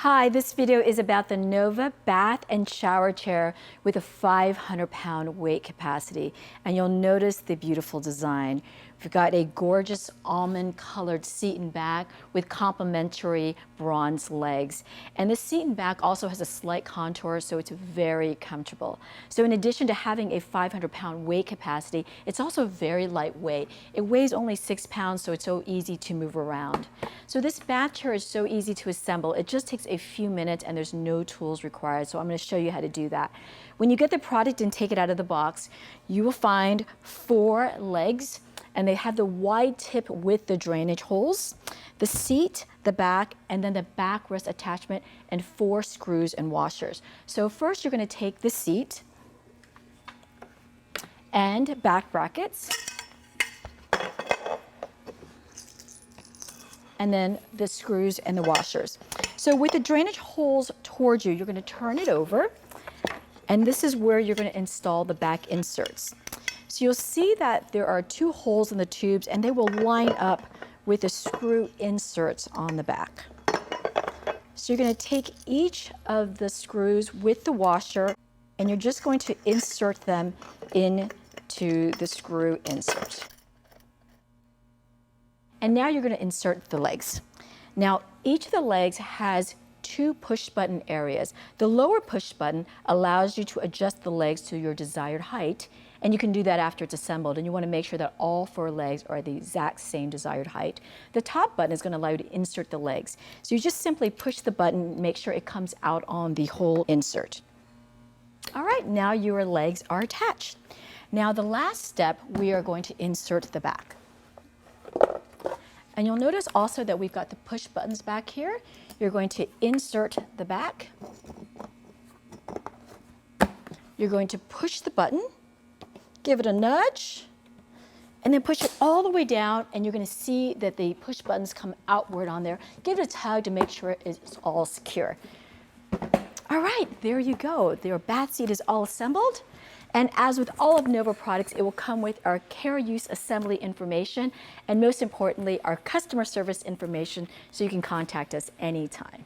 Hi, this video is about the Nova bath and shower chair with a 500-pound weight capacity, and you'll notice the beautiful design. We've got a gorgeous almond-colored seat and back with complementary bronze legs. And the seat and back also has a slight contour, so it's very comfortable. So in addition to having a 500-pound weight capacity, it's also very lightweight. It weighs only 6 pounds, so it's so easy to move around. So this bath chair is so easy to assemble. It just takes a few minutes and there's no tools required. So I'm going to show you how to do that. When you get the product and take it out of the box, you will find 4 legs, and they have the wide tip with the drainage holes, the seat, the back, and then the backrest attachment, and 4 screws and washers. So first you're going to take the seat and back brackets, and then the screws and the washers. So with the drainage holes towards you, you're going to turn it over, and this is where you're going to install the back inserts. So you'll see that there are 2 holes in the tubes, and they will line up with the screw inserts on the back. So you're going to take each of the screws with the washer, and you're just going to insert them into the screw insert. And now you're going to insert the legs. Now, each of the legs has 2 push button areas. The lower push button allows you to adjust the legs to your desired height, and you can do that after it's assembled, and you want to make sure that all 4 legs are the exact same desired height. The top button is going to allow you to insert the legs. So you just simply push the button, make sure it comes out on the whole insert. All right, now your legs are attached. Now the last step, we are going to insert the back. And you'll notice also that we've got the push buttons back here. You're going to insert the back. You're going to push the button, give it a nudge, and then push it all the way down, and you're going to see that the push buttons come outward on there. Give it a tug to make sure it's all secure. All right, there you go. Your bath seat is all assembled. And as with all of Nova products, it will come with our care use assembly information, and most importantly, our customer service information, so you can contact us anytime.